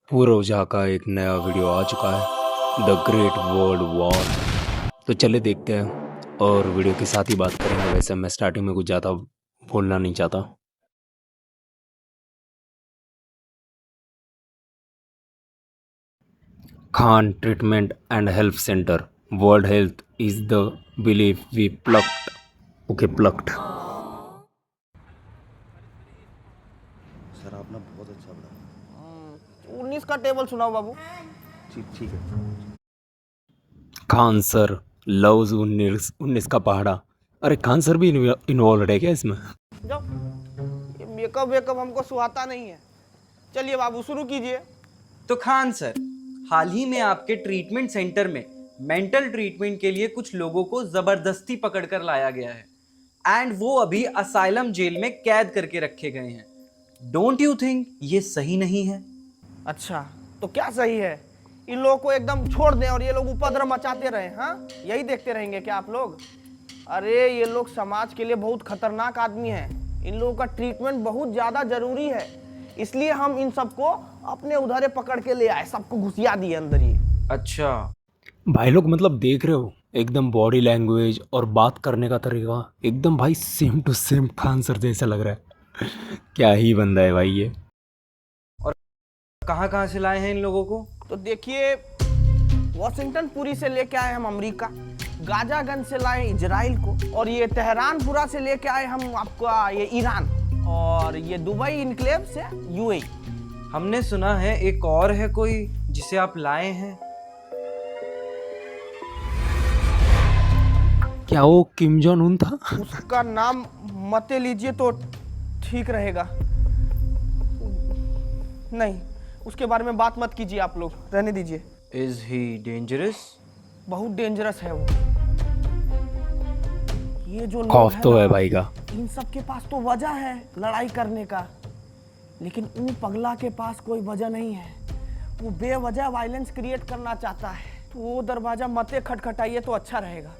पूर्व ओझा का एक नया वीडियो आ चुका है, द ग्रेट वर्ल्ड वॉर। तो चले देखते हैं और वीडियो के साथ ही बात करेंगे। वैसे मैं स्टार्टिंग में कुछ ज़्यादा बोलना नहीं चाहता। Khan treatment and health centre, world health is the believe we plucked. Okay, plucked. Sir आप ना बहुत अच्छा पढ़ा। 19 का टेबल सुनाओ बाबू। ठीक है। खान सर लव्स 19 का पहाड़ा। अरे खान सर भी इन्वॉल्व है क्या इसमें? जाओ, ये मेकअप वेकअप हमको सुहाता नहीं है। चलिए बाबू शुरू कीजिए। तो खान सर, हाल ही में आपके ट्रीटमेंट सेंटर में मेंटल ट्रीटमेंट के लिए कुछ लोगों को जबरदस्ती पकड़कर लाया गया है एंड वो अभी असाइलम जेल में कैद करके रखे गए हैं। डोंट यू थिंक ये सही नहीं है? अच्छा, तो क्या सही है? इन लोगों को एकदम छोड़ दें और ये लोग उपद्रव मचाते रहे? हाँ, यही देखते रहेंगे क्या आप लोग? अरे ये लोग समाज के लिए बहुत खतरनाक आदमी हैं। इन लोगों का ट्रीटमेंट बहुत ज़्यादा जरूरी है, इसलिए हम इन सबको अपने उधरे पकड़ के ले आए, सबको घुसिया दिए अंदर ही। अच्छा, भाई लोग मतलब देख रहे हो, एकदम बॉडी लैंग्वेज और बात करने का तरीका एकदम भाई same to same Khan sir जैसा लग रहा है। क्या ही बंदा है भाई ये। कहाँ कहाँ से लाए हैं इन लोगों को? तो देखिए, वॉशिंगटन पुरी से लेके आए हम अमेरिका, गाजागंज से लाए इजराइल को, और ये तेहरानपुरा से लेके आए हम आपका ये ईरान, और ये दुबई इनक्लेव से यूएई। हमने सुना है एक और है कोई जिसे आप लाए हैं। क्या वो किम जोन उन था? उसका नाम मत लीजिए तो ठीक रहेगा। नहीं, उसके बारे में बात मत कीजिए, आप लोग रहने दीजिए। Is he dangerous? बहुत डेंजरस है वो। ये जो लोग खौफ हैं तो ना, है भाई का। इन सब के पास तो वजह है लड़ाई करने का, लेकिन उन पगला के पास कोई वजह नहीं है। वो बेवजह वायलेंस क्रिएट करना चाहता है। तो वो दरवाजा मते खटखटाइए तो अच्छा रहेगा।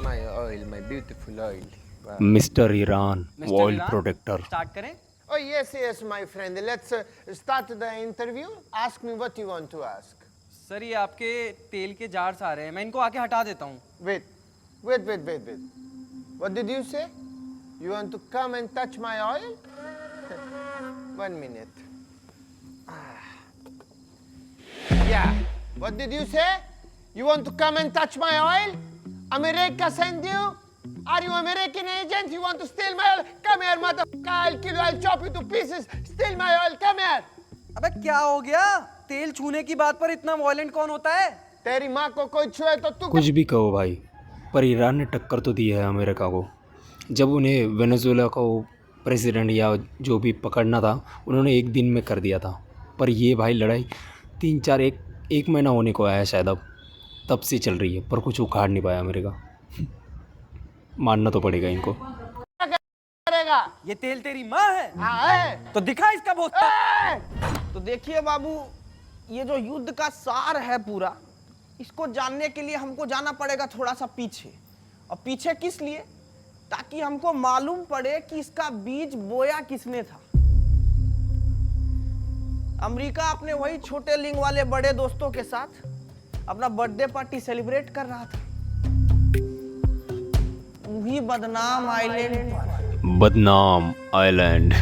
My oil, my beautiful oil. Wow. Mister Iran mister oil Iran, protector. Start करें? Oh, yes, my friend. Let's start the interview. Ask me what you want to ask. Sir, ये आपके तेल के जार्स आ रहे हैं, मैं इनको आके हटा देता हूँ। Wait. What did you say? You want to come and touch my oil? 1 minute. Yeah. What did you say? You want to come and touch my oil? America send you? Are you American agent? You want to steal my oil? Come here, motherfucker. I'll kill you. I'll chop you to pieces. Steal my oil. Come here. अबे क्या हो गया? तेल छूने की बात पर इतना वॉयलेंट कौन होता है? तेरी माँ को कोई छुए तो तू कुछ भी कहो भाई, पर ईरान ने टक्कर तो दी है अमेरिका को। जब उन्हें वेनेजुएला को प्रेसिडेंट या जो भी पकड़ना था, उन्होंने एक दिन में कर दिया था। पर ये भाई लड़ाई 3-4 एक महीना होने को आया है शायद, अब तब से चल रही है, पर कुछ उखाड़ नहीं पाया अमेरिका। मानना तो पड़ेगा इनको। करेगा। ये तेल तेरी माँ है? हाँ है। तो दिखा इसका बोतल। तो देखिए बाबू, ये जो युद्ध का सार है पूरा, इसको जानने के लिए हमको जाना पड़ेगा थोड़ा सा पीछे। और पीछे किस लिए? ताकि हमको मालूम पड़े कि इसका बीज बोया किसने था। अमेरिका अपने वही छोटे लिंग वाले बड़े दोस्तों के साथ अपना बर्थडे पार्टी सेलिब्रेट कर रहा था, वही बदनाम आइलैंड पर। बदनाम island.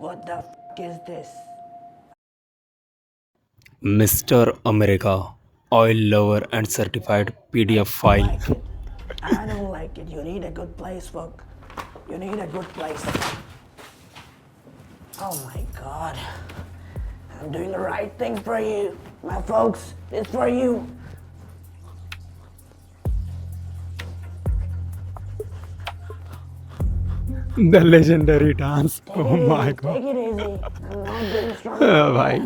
What the fuck is this? Mister America oil lover and certified PDF file. I don't like it. You need a good place, folk. You need a good place. Oh my God. I'm doing the right thing for you, my folks. It's for you. The legendary dance. Oh my God Take it easy. I'm not doing strong. भाई।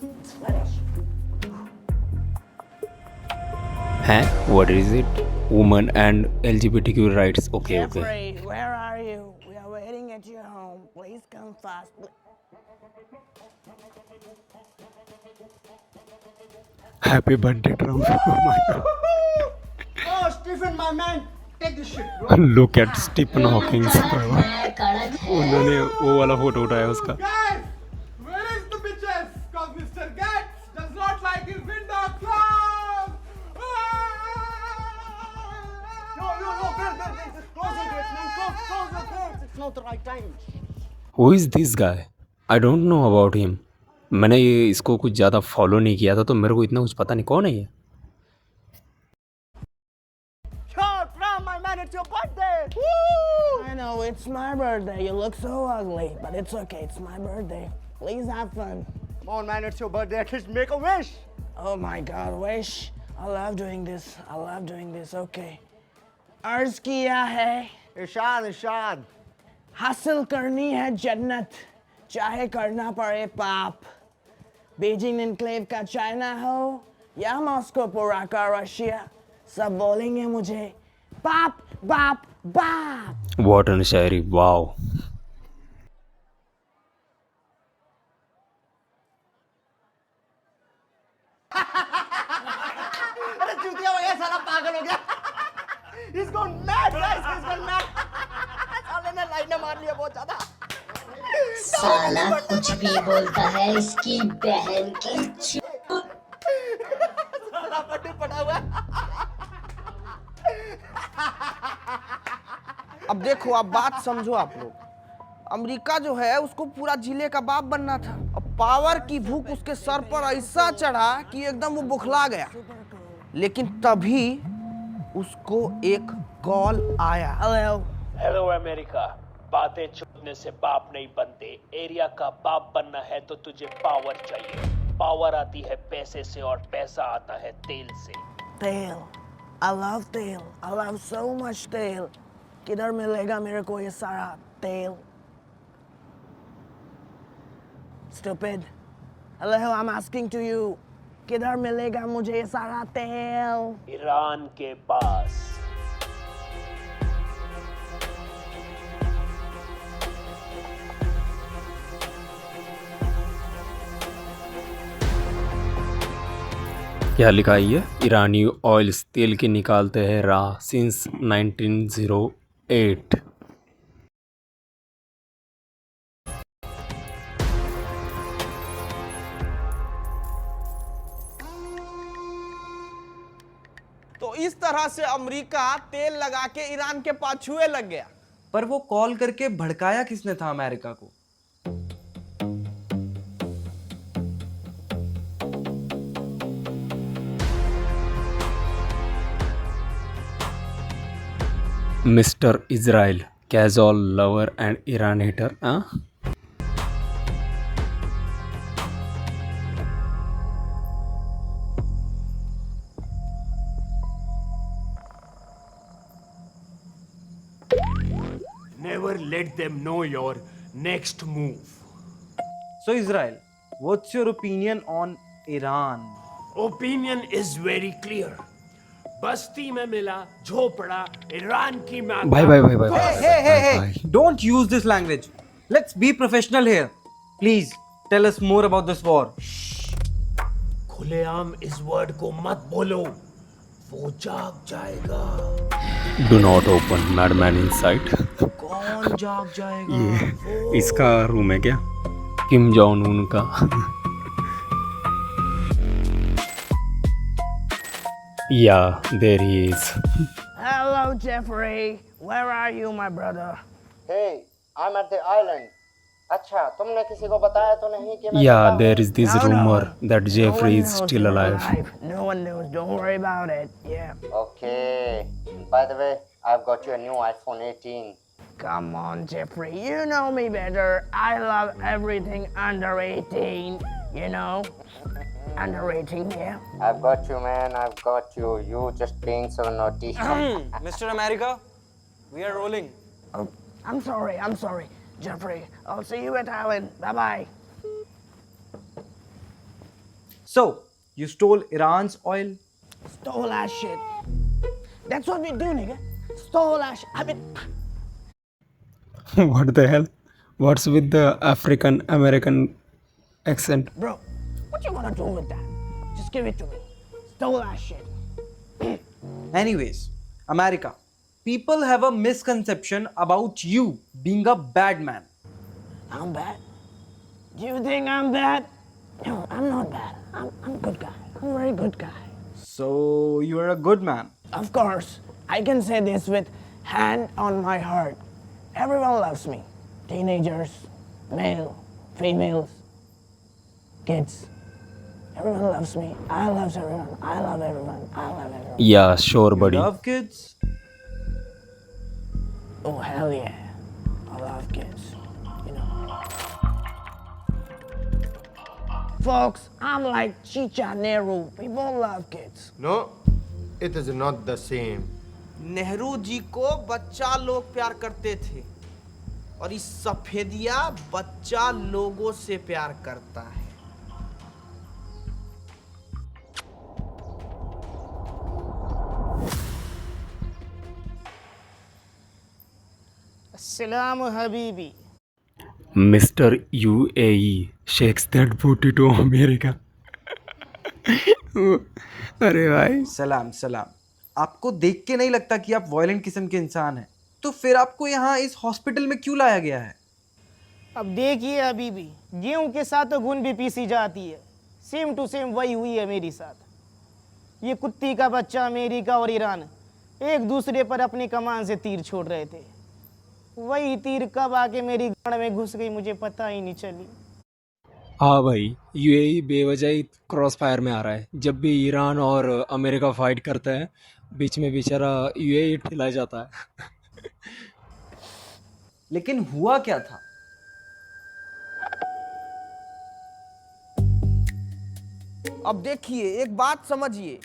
It's finished. हैं? What is it? Women and LGBTQ rights. Okay. Jeffrey, where are you? We are waiting at your home. Please come fast. Happy birthday, Trump. Oh my God. Oh, Stephen, my man. take this shit, bro. Look at Stephen Hawking उन्होंने वो वाला photo उठाया उसका. Guys, where is the bitches? Cause Mr. Gates does not like his window closed. No, just close the gates, man. Close the gates. It's not the right time. Who is this guy? I don't know about him. मैंने ये इसको कुछ ज़्यादा follow नहीं किया था तो मेरे को इतना कुछ पता नहीं कौन है ये. Yo, bro, my man, it's your birthday. Woo! I know, it's my birthday. You look so ugly, but it's okay. It's my birthday. Please have fun. Come on, man. It's your birthday. At least make a wish. Oh my God, wish. I love doing this. I love doing this. Okay. अर्ज किया है, Ishan. हासिल करनी है जन्नत, चाहे करना पड़े पाप. बीजिंग एनक्लेव का चाइना हो या मॉस्को पूरा का रशिया, सब बोलेंगे मुझे बाप बाप बाप. What an Shayari. वाओ. अरे चूतिया भैया साला पागल हो गया. He's gone mad, guys. He's gone mad. साले ने लाइन मार लिया बहुत ज्यादा. साला कुछ भी बोलता है इसकी बहन की साला पट्टू पड़ा हुआ है. अब देखो, आप बात समझो आप लोग. अमेरिका जो है उसको पूरा जिले का बाप बनना था. अब पावर की भूख उसके सर पर ऐसा चढ़ा कि एकदम वो बुखला गया. लेकिन तभी उसको एक कॉल आया. हेलो अमेरिका, बातें छुपने से बाप नहीं बनते. एरिया का बाप बनना है तो तुझे पावर चाहिए. पावर आती है पैसे से और पैसा आता है तेल से. तेल. I love तेल. I love so much तेल. किधर मिलेगा मेरे को ये सारा तेल? Stupid. Hello, I'm asking to you. किधर मिलेगा मुझे ये सारा तेल? ईरान के पास. क्या लिखा है ये? ईरानी ऑयल्स तेल के निकालते हैं राह सिंस 1908. तो इस तरह से अमेरिका तेल लगा के ईरान के पाछुए लग गया. पर वो कॉल करके भड़काया किसने था अमेरिका को? Mister Israel, casual lover and Iran hater. Never let them know your next move. So Israel, what's your opinion on Iran? Opinion is very clear. बस्ती में मिला झोपड़ा ईरान की माँ. भाई Don't use this language. Let's be professional here. Please tell us more about this war. खुलेआम इस word को मत बोलो, वो जाग जाएगा. Do not open madman inside. कौन जाग जाएगा? ये इसका रूम है क्या? किम जॉन उन का. Yeah, there he is. Hello, Jeffrey. Where are you, my brother? Hey, I'm at the island. अच्छा, तुमने किसी को बताया तो नहीं कि मैं Yeah, there is this No, no. rumor that No Jeffrey one is knows still you're alive. No one knows. Don't worry about it. Yeah. Okay. By the way, I've got you a new iPhone 18. Come on, Jeffrey. You know me better. I love everything under 18. You know? Under 18, yeah. I've got you, man. I've got you. You just being so naughty. Mr. America, we are rolling. Oh, I'm sorry. Jeffrey, I'll see you at Island. Bye-bye. So, you stole Iran's oil? Stole that shit. That's what we do, nigga. Stole that shit. I mean, What the hell? What's with the African American accent? bro, what you gonna do with that? Just give it to me. Stole that shit. Anyways, America, People have a misconception about you being a bad man. I'm bad. Do you think I'm bad? No, I'm not bad. I'm good guy. I'm a very good guy. So you are a good man. Of course, I can say this with hand on my heart. Everyone loves me. Teenagers, male, females, kids. Everyone loves me. I love everyone. I love everyone. I love everyone. Yeah, sure, buddy. Love kids? Oh, hell yeah. I love kids. You know. Folks, I'm like Chicha Nehru. We both love kids. No, it is not the same. Nehru ji को बच्चा लोग प्यार करते थे और इस सफेदिया बच्चा लोगों से प्यार करता है। अस्सलाम Habibi. Mister UAE shakes that बूटी टू अमेरिका। अरे भाई, सलाम सलाम। आपको देख के नहीं लगता कि आप वायलेंट किस्म के इंसान हैं, तो फिर आपको यहाँ इस हॉस्पिटल में क्यों लाया गया है? अब देखिए हबीबी, गेहूं के साथ तो घुन भी पीसी जाती है। सेम टू सेम वही हुई है मेरे साथ। ये कुत्ती का बच्चा अमेरिका और ईरान एक दूसरे पर अपनी कमान से तीर छोड़ रहे थे। वही तीर कब आके मेरी गाड़ में घुस गई मुझे पता ही नहीं चली। हाँ भाई, यूएई बेवजह ही क्रॉस फायर में आ रहा है। जब भी ईरान और अमेरिका फाइट करता है, बीच में बेचारा यूएई ठिला जाता है। लेकिन हुआ क्या था? अब देखिए, एक बात समझिए,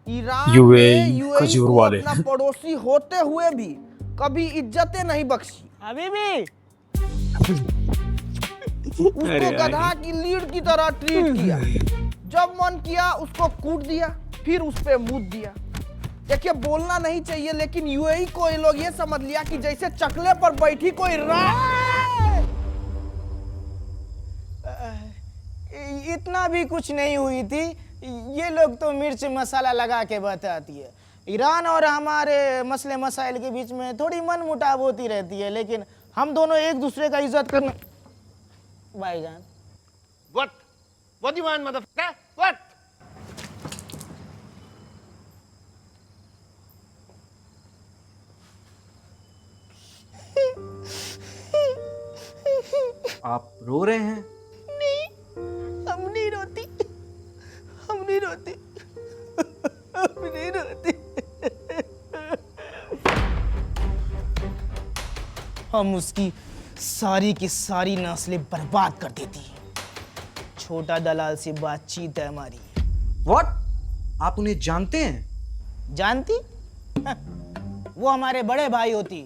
ईरान यूएई ने यूएई खजूर को वाले। अपना पड़ोसी होते हुए भी कभी इज्जतें नहीं बख्शी। हबीबी उसको गधा की लीड की तरह ट्रीट किया। जब मन किया उसको कूट दिया, फिर उस पे मूत दिया। देखिए, बोलना नहीं चाहिए, लेकिन यूएई को ये लोग ये समझ लिया कि जैसे चकले पर बैठी कोई इतना भी कुछ नहीं हुई थी। ये लोग तो मिर्च मसाला लगा के बताती है। ईरान और हमारे मसले मसाइल के बीच में थोड़ी मन मुटाव होती रहती है, लेकिन हम दोनों एक दूसरे का इज्जत करना। भाईजान, What? What do you want, motherfucker? What? आप रो रहे हैं? हम नहीं रोती, हम नहीं रोती, हम नहीं रोती। हम उसकी सारी की सारी नस्लें बर्बाद कर देती। छोटा दलाल से बातचीत है हमारी। What? आप उन्हें जानते हैं? जानती? वो हमारे बड़े भाई होती।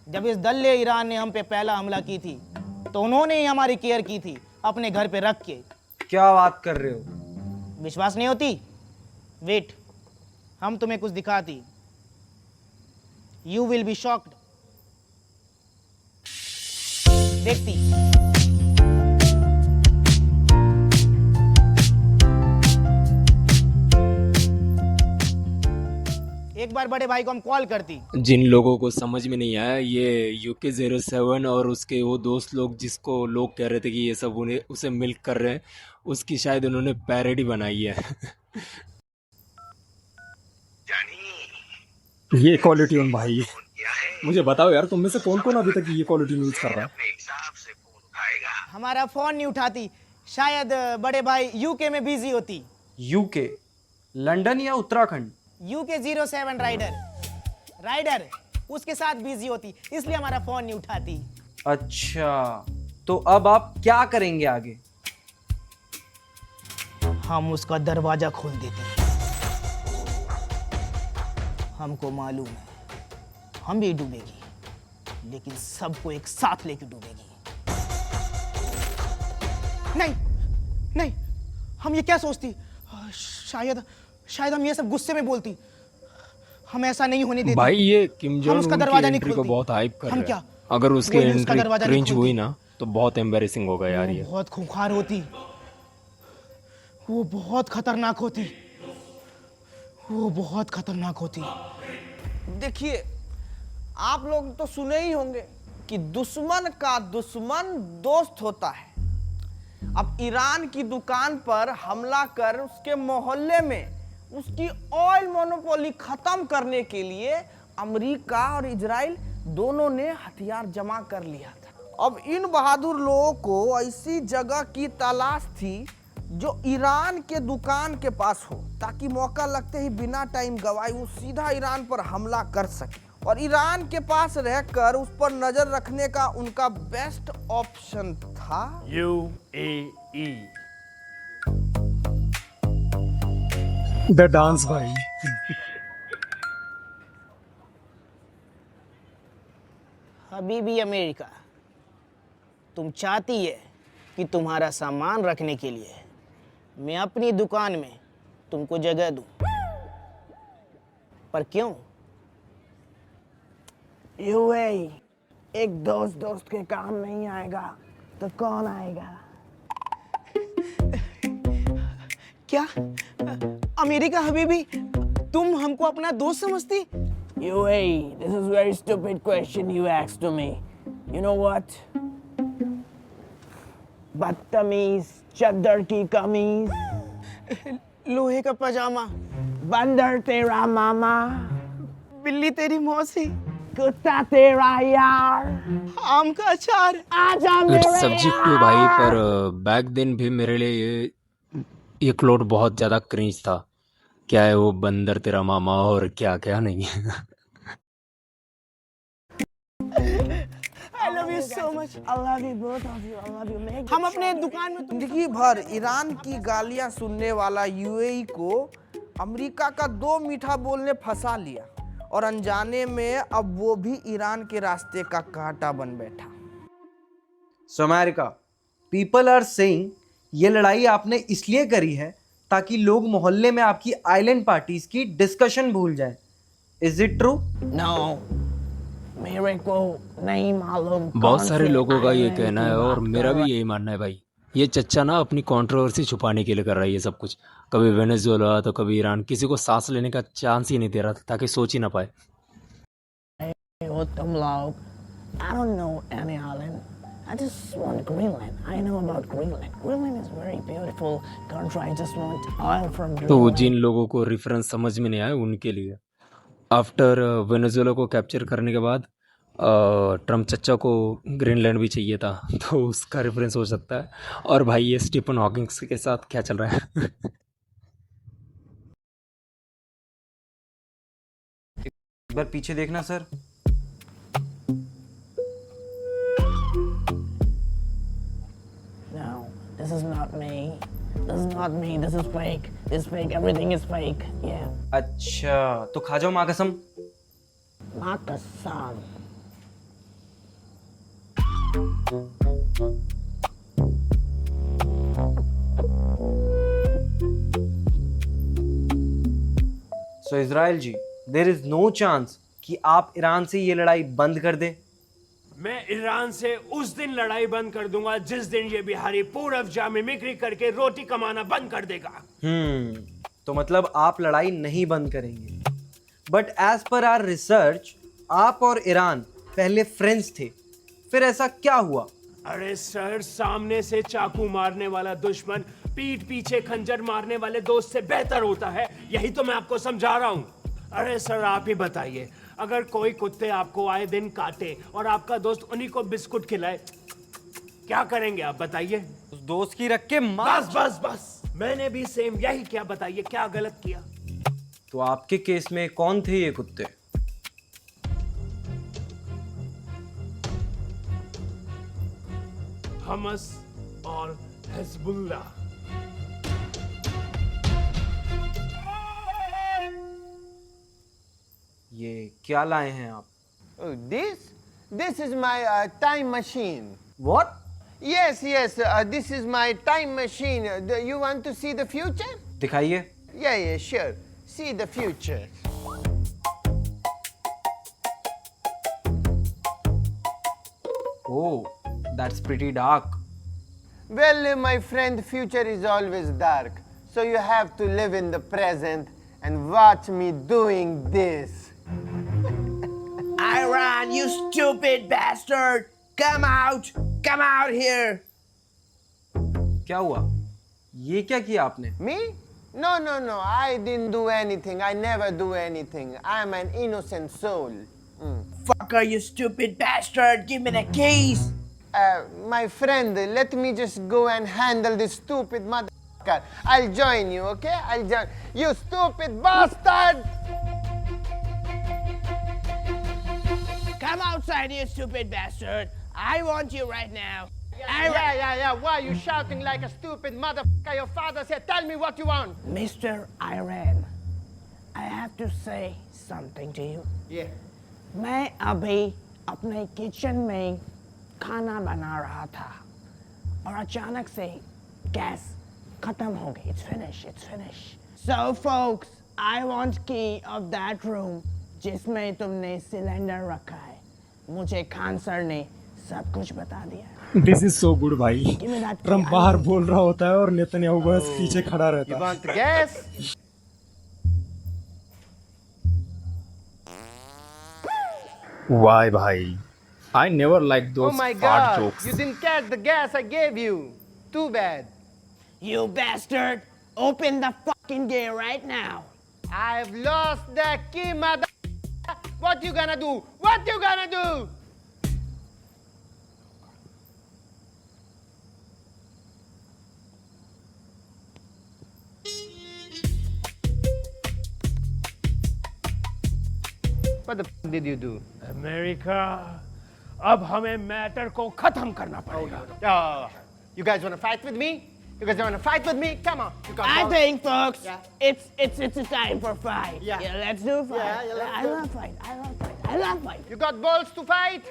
जब इस दल्ले ईरान ने हम पे पहला हमला की थी, तो उन्होंने ही हमारी केयर की थी, अपने घर पे रख के। क्या बात कर रहे हो? विश्वास नहीं होती? वेट, हम तुम्हें कुछ दिखाती। You will be shocked. देखती। एक बार बड़े भाई को हम कॉल करती। जिन लोगों को समझ में नहीं आया, ये यूके 07 और उसके वो दोस्त लोग जिसको लोग कह रहे थे कि ये सब उन्हें उसे मिल्क कर रहे हैं, उसकी शायद उन्होंने पैरोडी बनाई है। ये क्वालिटी उन भाई, मुझे बताओ यार, तुम में से कौन कौन अभी तक ये क्वालिटी यूज कर रहा है? हमारा फोन नहीं उठाती। शायद बड़े भाई यूके में बिजी होती। यूके? लंदन या उत्तराखंड? यूके 07 राइडर उसके साथ बिजी होती, इसलिए हमारा फोन नहीं उठाती। अच्छा, तो अब आप क्या करेंगे आगे? हम उसका दरवाजा खोल देते। हमको मालूम है हम भी डूबेगी, लेकिन सबको एक साथ लेके डूबेगी। नहीं नहीं, हम ये क्या सोचती? शायद हम ये सब गुस्से में बोलती। हम ऐसा नहीं होने देते। भाई, ये किम हम जोंग उसका उन दरवाजा की नहीं एंट्री को खोलते। बहुत हाइप कर हम रहे क्या? हैं। अगर उसकी वो उसका एंट्री दरवाजा नहीं क्रिंज हुई खोलती। ना, तो बहुत एम्बैरेसिंग होगा यार ये। बहुत खूंखार होती, वो बहुत खतरनाक होती, वो बहुत खतरनाक होती। देखिए, आप लोग तो सुने ही होंगे कि दुश्मन का दुश्मन दोस्त होता है। अब ईरान की दुकान पर हमला कर उसके मोहल्ले में उसकी ऑयल मोनोपोली खत्म करने के लिए अमेरिका और इजराइल दोनों ने हथियार जमा कर लिया था। अब इन बहादुर लोगों को ऐसी जगह की तलाश थी जो ईरान के दुकान के पास हो, ताकि मौका लगते ही बिना टाइम गवाए वो सीधा ईरान पर हमला कर सके। और ईरान के पास रहकर उस पर नजर रखने का उनका बेस्ट ऑप्शन था UAE। द डांस भाई। हबीबी अमेरिका, तुम चाहती है कि तुम्हारा सामान रखने के लिए मैं अपनी दुकान में तुमको जगह दूं, पर क्यों? यूएई एक दोस्त के काम नहीं आएगा तो कौन आएगा? क्या अमेरिका हबीबी, तुम हमको अपना दोस्त समझती? UAE, this is very stupid question you asked to me. You know what? बदतमीज, चद्दर की कमीज, लोहे का पजामा, बंदर तेरा मामा, बिल्ली तेरी मौसी, कुत्ता तेरा यार, आम का अचार। आजा इट्स मेरे सब्जेक्टिव भाई, पर बैक दिन भी मेरे लिए ये क्लोट बहुत ज़्यादा क्रिंज था। क्या है वो बंदर तेरा मामा और क्या क्या नहीं। I love you so much. I love you both of you. I love you. Make हम अपने दुकान में जिंदगी भर ईरान की गालियां सुनने वाला यूएई को अमेरिका का 2 मीठा बोलने फंसा लिया और अनजाने में अब वो भी ईरान के रास्ते का कांटा बन बैठा। So America, people are saying ये लड़ाई आपने इसलिए करी है ताकि लोग मोहल्ले में आपकी आइलैंड पार्टीज की डिस्कशन भूल जाएं। Is it true? No, मेरे को नहीं मालूम। बहुत सारे लोगों का ये कहना है और मेरा भी यही मानना है भाई। ये चच्चा ना अपनी कंट्रोवर्सी छुपाने के लिए कर रहा है ये सब कुछ। कभी वेनेजुएला तो कभी ईरान, किसी को सांस लेने का चांस ही नहीं दे रहा था ताकि सोच ही ना पाए। हो तुम लोग? I don't know any island. I just want Greenland. I know about Greenland. Greenland is very beautiful country. I just want oil from Greenland. तो जिन लोगों को रेफरेंस समझ में नहीं आया उनके लिए, आफ्टर वेनेजुएला को कैप्चर करने के बाद ट्रम्प चच्चा को ग्रीनलैंड भी चाहिए था, तो उसका रेफरेंस हो सकता है। और भाई ये स्टीफन हॉकिंग के साथ क्या चल रहा है? एक बार पीछे देखना sir. No, this is not me. This is not me. This is fake. This is fake. Everything is fake. Yeah. अच्छा, तो खा जाओ माँ कसम। माँ कसम। So Israel ji, there is no chance कि आप ईरान से ये लड़ाई बंद कर दें। मैं ईरान से उस दिन लड़ाई बंद कर दूंगा जिस दिन ये बिहारी पूरब जा मिमिक्री करके रोटी कमाना बंद कर देगा। तो मतलब आप लड़ाई नहीं बंद करेंगे। But as per our research, आप और ईरान पहले फ्रेंड्स थे, फिर ऐसा क्या हुआ? अरे सर, सामने से चाकू मारने वाला दुश्मन पीठ पीछे खंजर मारने वाले दोस्त से बेहतर होता है, यही तो मैं आपको समझा रहा हूँ। अरे सर आप ही बताइए, अगर कोई कुत्ते आपको आए दिन काटे और आपका दोस्त उन्हीं को बिस्कुट खिलाए, क्या करेंगे आप बताइए? उस दोस्त की रख के मार। बस बस बस, मैंने भी सेम यही किया, बताइए क्या गलत किया? तो आपके केस में कौन थे ये कुत्ते? हमस और हिजबुल्लाह। ये क्या लाए हैं आप? Oh, this is my time machine. What? Yes, this is my time machine. You want to see the future? दिखाइए। Yeah, sure. See the future. Oh, that's pretty dark. Well, my friend, future is always dark. So you have to live in the present and watch me doing this. Iran. on, you stupid bastard! Come out! Come out here! क्या हुआ? ये क्या किया आपने? Me? No, no, no. I didn't do anything. I never do anything. I'm an innocent soul. Fucker, you stupid bastard! Give me the keys! My friend, let me just go and handle this stupid motherfucker. I'll join you, okay? I'll join you, stupid bastard! Come outside, you stupid bastard! I want you right now. Yeah. Why are you shouting like a stupid motherfucker? Your father said, tell me what you want. Mr. Iran, I have to say something to you. Yeah. मैं अभी अपने kitchen में खाना बना रहा था और अचानक से गैस खत्म हो गई. It's finished. So folks, I want key of that room जिसमें तुमने सिलेंडर रखा है. मुझे खान सर ने सब कुछ बता दिया. दिस इज सो गुड भाई. Give me that key. Trump बाहर बोल रहा होता है और नेतन्याहू बस पीछे खड़ा रहता You है. want the gas? Why bhai? I never liked those Oh my fart God! jokes. You didn't catch the gas I gave you. Too bad. You bastard! Open the fucking gate right now. I've lost the key, mother. What you gonna do? What you gonna do? What the f did you do? America, अब हमें matter को खत्म करना पड़ेगा. Oh, you guys wanna fight with me? You guys wanna fight with me? Come on. You got I balls? think, folks, Yeah. it's a time for fight. Yeah. Let's do fight. Yeah, let's I do it. love fight. I love fight. You got balls to fight?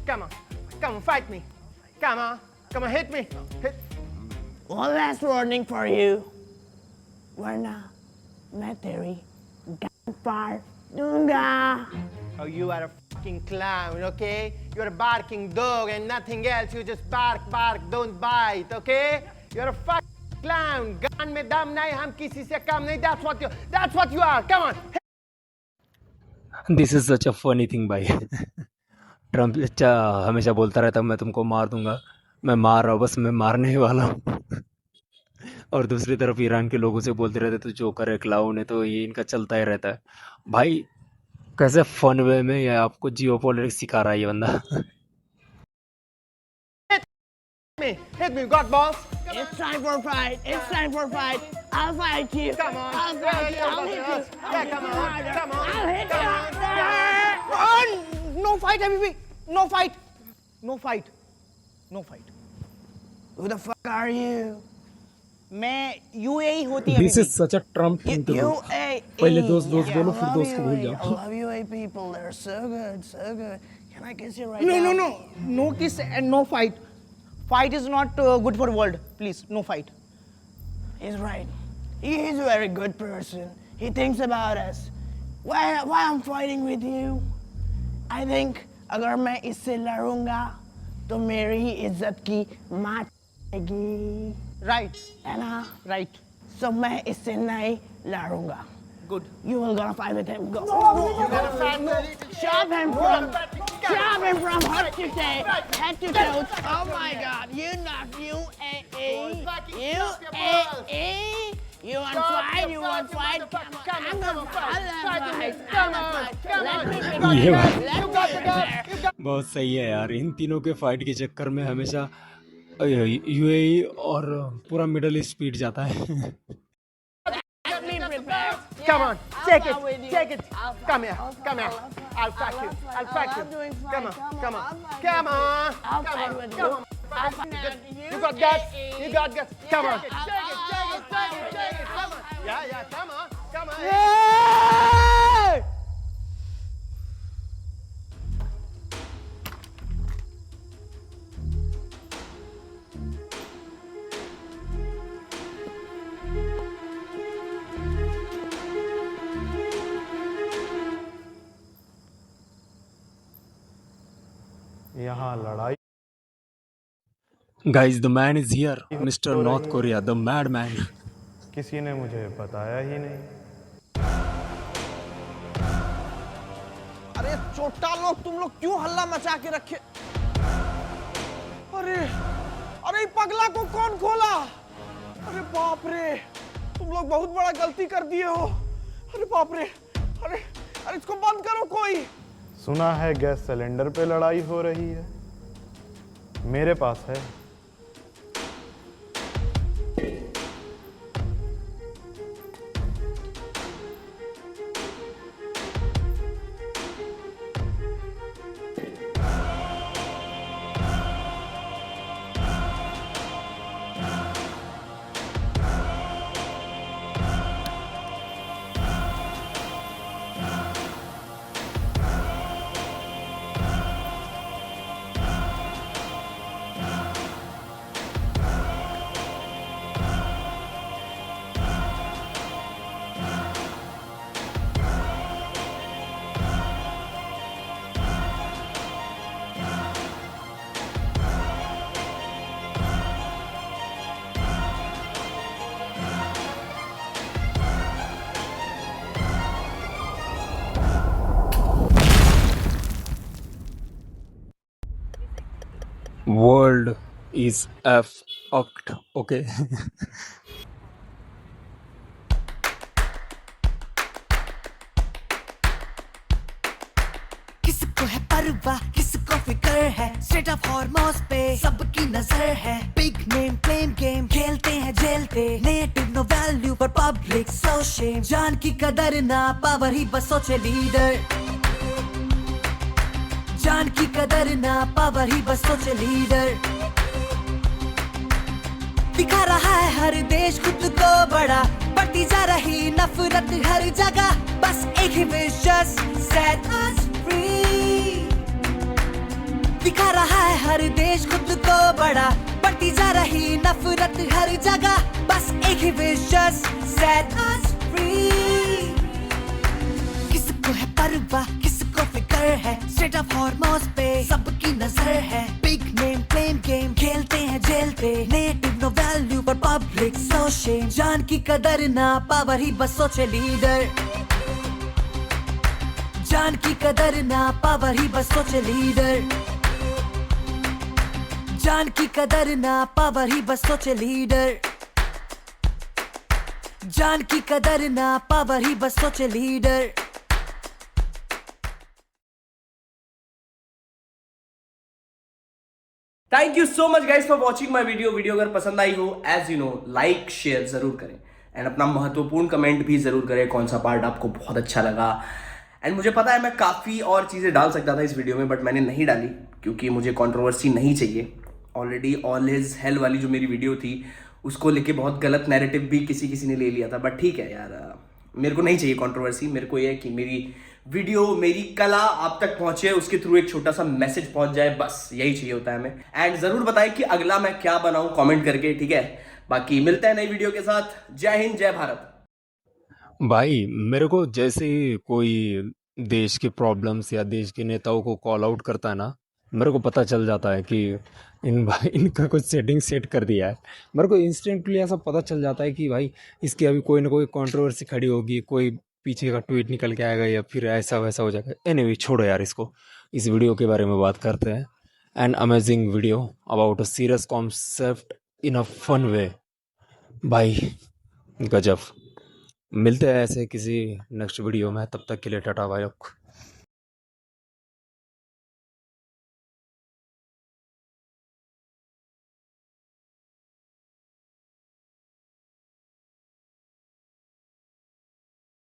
Come on. Come on, fight me. Come on. Come on, hit me. Hit. One last warning for you. वरना मैं तेरी गान फाड़ दूंगा. Oh, you are a fucking clown, okay? You're a barking dog and nothing else. You just bark, don't bite, okay? You're a fucking clown. Gun में दम नहीं, हम किसी से कम नहीं. That's what you are. Come on. This is such a funny thing भाई. Trump अच्छा हमेशा बोलता रहता मैं तुमको मार दूंगा. मैं मार रहा हूँ, बस मैं मारने ही वाला हूँ. और दूसरी तरफ ईरान के लोगों से बोलते रहते तो जोकर है, क्लाउन है, तो ये इनका चलता ही रहता है. भाई कैसे फन वे में ये आपको जियो पॉलिटिक्स सिखा रहा है ये बंदा. Hit me. You got balls? It's time for fight. I'll fight you. Come on. I'll fight you. I'll hit you. Yeah, come on. Come on. I'll hit Come you. on. Oh, No fight, Habibi. No fight. Who the fuck are you? मैं UAE होती है. This is such a Trump thing to do. UAE. पहले दोस्त बोलो I फिर love दोस्त को भूल UAE. जाओ. I love UAE people. They're so good. Can I kiss you right No, now? no kiss and no fight. Fight is not good for world. Please, no fight. He's right. He's a very good person. He thinks about us. Why I'm fighting with you? I think अगर मैं इससे लड़ूंगा तो मेरी इज्जत की मार जाएगी. Right. है ना? Right. So मैं इससे नहीं लड़ूंगा. Good. You will gonna fight with him. Go. You gotta fight me. Chop him from head to toe. Oh my God! You not UAE. UAE. You want fight? Come on. I'm gonna fight. Let me be ये there. बहुत सही है यार. इन तीनों के fight के चक्कर में हमेशा यूएई और पूरा मिडल ईस्ट पीट जाता है. Let me prepare. Come on. I'll Take fight with you. it. I'll Come fight. here. I'll Come fight. here. I'll fight you. I I'll fight love doing you. fight. Come on. I'll fight Come with on. you. I'll fight with you. I'll fight with you. You got guts. You got guts. Come on. I'll fight with you. Come on. Yeah. Come on. Come on. यहाँ लड़ाई guys the man is here. Mister north Korea, the mad man. किसी ने मुझे बताया ही नहीं. अरे चोटा लोग, तुम लोग क्यों हल्ला मचा के रखे? अरे अरे पगला को कौन खोला? अरे बाप रे, तुम लोग बहुत बड़ा गलती कर दिए हो। अरे बाप रे, अरे अरे इसको बंद करो कोई। सुना है गैस सिलेंडर पे लड़ाई हो रही है, मेरे पास है। World is fucked. Okay. किसको है परवाह, किसको फिक्र है, स्टेट ऑफ हॉर्मोन्स पे सबकी नजर है। बिग नेम प्लेन गेम खेलते हैं जेलते, नेटिव नो वैल्यू पर पब्लिक सो शेम। जान की कदर ना पावर ही बस सोचे लीडर, जान की कदर ना पावर ही बस सोचे लीडर। दिखा रहा है हर देश खुद को बड़ा, बढ़ती जा रही नफरत हर जगह, बस एक ही विश जस्ट सेट अस फ्री। दिखा रहा है हर देश खुद को बड़ा, बढ़ती जा रही नफरत हर जगह, बस एक ही विश जस्ट सेट अस फ्री। किसको है परवाह, किसको फिक्र है, स्टेट ऑफ हॉर्मोन्स पे सबकी नजर है। बिग नेम प्लेन गेम खेलते हैं जेलते, नेटिव नो वैल्यू पर पब्लिक सो शेम। जान की कदर ना पावर ही बस सोचे लीडर, जान की कदर ना पावर ही बस सोचे लीडर, जान की कदर ना पावर ही बस सोचे लीडर, जान की कदर ना पावर ही बस सोचे leader. Thank you so much guys for watching my video अगर पसंद आई हो, as you know, like share जरूर करें एंड अपना महत्वपूर्ण कमेंट भी जरूर करें कौन सा पार्ट आपको बहुत अच्छा लगा। एंड मुझे पता है मैं काफ़ी और चीज़ें डाल सकता था इस वीडियो में, बट मैंने नहीं डाली क्योंकि मुझे कंट्रोवर्सी नहीं चाहिए। ऑलरेडी ऑल इज हेल वाली जो मेरी वीडियो थी उसको लेके बहुत गलत नैरेटिव भी किसी ने ले लिया था, बट ठीक है यार, मेरे को नहीं चाहिए कंट्रोवर्सी। मेरे को ये है कि मेरी वीडियो, मेरी कला आप तक पहुंचे, उसके थ्रू एक छोटा सा मैसेज पहुंच जाए, बस यही चाहिए होता है हमें। एंड जरूर बताएं कि अगला मैं क्या बनाऊं कमेंट करके, ठीक है। बाकी मिलते हैं नई वीडियो के साथ। जय हिंद, जय भारत। भाई मेरे को जैसे ही कोई देश की प्रॉब्लम्स या देश के नेताओं को कॉल आउट करता है ना, मेरे को पता चल जाता है कि इनका कुछ सेटिंग सेट कर दिया है। मेरे को इंस्टेंटली ऐसा पता चल जाता है कि भाई इसकी अभी कोई ना कोई कंट्रोवर्सी खड़ी होगी, कोई पीछे का ट्वीट निकल के आएगा या फिर ऐसा वैसा हो जाएगा। एनीवे छोड़ो यार इसको, इस वीडियो के बारे में बात करते हैं। An amazing video about a serious concept in a fun way. भाई गजब। मिलते हैं ऐसे किसी नेक्स्ट वीडियो में, तब तक के लिए टाटा भाई लोग।